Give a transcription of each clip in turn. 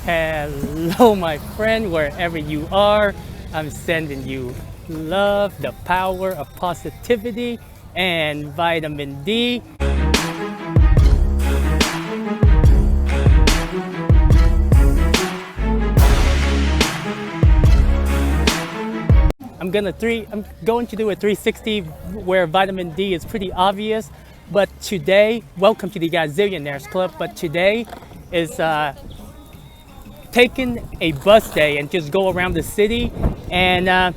Hello, my friend, wherever you are. I'm sending you love, the power of positivity, and vitamin D. I'm going to do a 360 where vitamin D is pretty obvious. But today, welcome to the Gazillionaires Club. But today is taking a bus day and just go around the city. And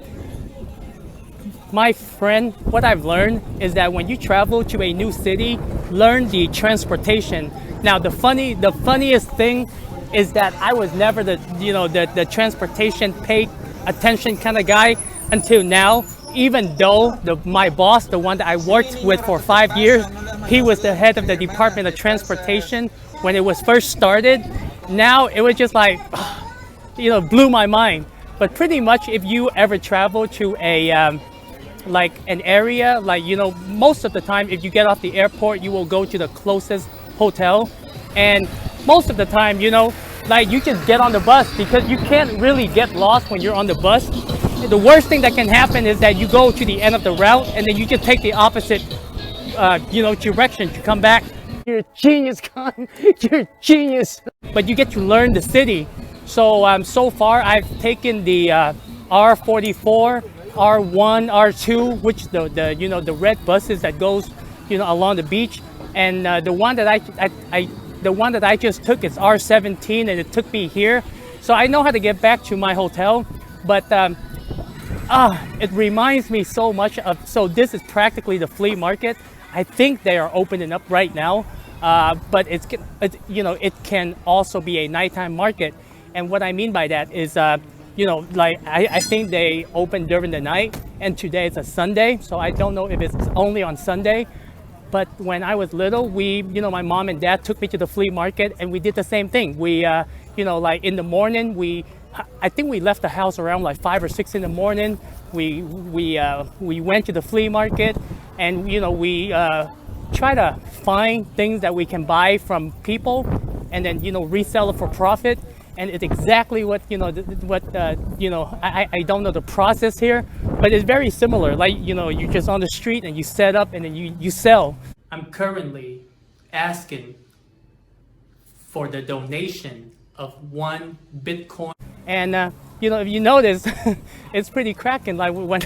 my friend, what I've learned is that when you travel to a new city, learn the transportation. Now, the funniest thing is that I was never the transportation paid attention kind of guy until now. Even though my boss, the one that I worked with for 5 years, he was the head of the Department of Transportation when it was first started. Now it was just like, blew my mind. But pretty much if you ever travel to a like an area, most of the time if you get off the airport, you will go to the closest hotel. And most of the time, you just get on the bus because you can't really get lost when you're on the bus. The worst thing that can happen is that you go to the end of the route and then you just take the opposite, direction to come back. You're a genius, Con. You're a genius. But you get to learn the city. So so far I've taken the R44, R1, R2, which the red buses that goes along the beach, and the one that I just took is R17, and it took me here. So I know how to get back to my hotel, but it reminds me so much of. So this is practically the flea market. I think they are opening up right now, but it can also be a nighttime market. And what I mean by that is, I think they open during the night, and today is a Sunday, so I don't know if it's only on Sunday. But when I was little, my mom and dad took me to the flea market, and we did the same thing. We, in the morning, I think we left the house around like 5 or 6 in the morning. We went to the flea market, and we try to find things that we can buy from people, and then resell it for profit. And it's exactly what I don't know the process here, but it's very similar. You're just on the street and you set up and then you sell. I'm currently asking for the donation of 1 Bitcoin. And if you notice, it's pretty cracking. Like when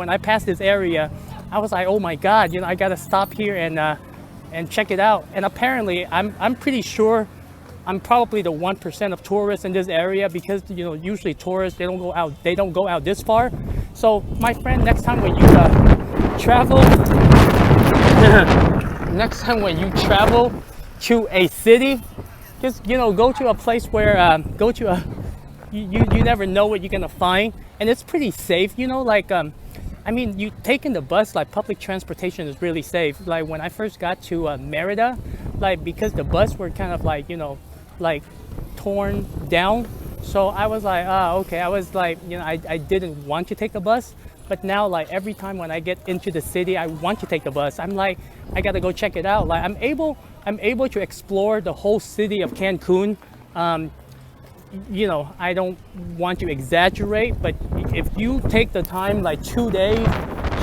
I passed this area, I was like, oh my God, I gotta stop here and check it out. And apparently, I'm pretty sure I'm probably the 1% of tourists in this area, because usually tourists, they don't go out this far. So my friend, next time when you travel to a city, just go to a place where you never know what you're gonna find, and it's pretty safe. You taking the bus, like public transportation is really safe. Like when I first got to Merida, because the bus were kind of torn down, so I was like, okay. I was like, I didn't want to take the bus, but now every time when I get into the city, I want to take the bus. I'm like, I gotta go check it out. I'm able to explore the whole city of Cancun. I don't want to exaggerate, but if you take the time, 2 days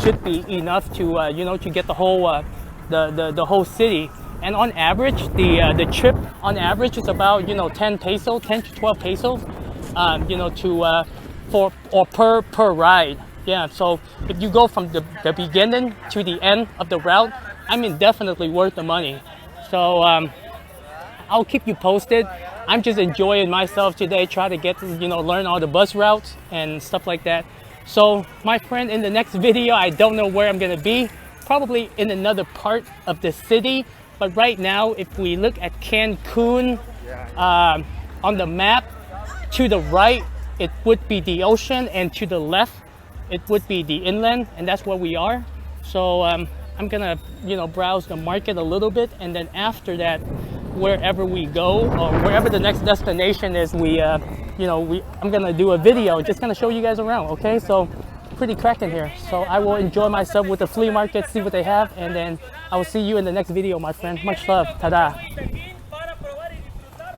should be enough to to get the whole the whole city. And on average, the trip on average is about 10 to 12 pesos, per ride. Yeah. So if you go from the beginning to the end of the route, definitely worth the money. So I'll keep you posted. I'm just enjoying myself today, try to get to learn all the bus routes and stuff like that. So my friend, in the next video, I don't know where I'm gonna be. Probably in another part of the city. But right now, if we look at Cancun on the map, to the right, it would be the ocean, and to the left, it would be the inland, and that's where we are. So I'm gonna, browse the market a little bit, and then after that, wherever we go, or wherever the next destination is, I'm gonna do a video, just gonna show you guys around, okay? So pretty cracking here. So I will enjoy myself with the flea market, see what they have, and then I will see you in the next video, my friend. Much love. Ta-da.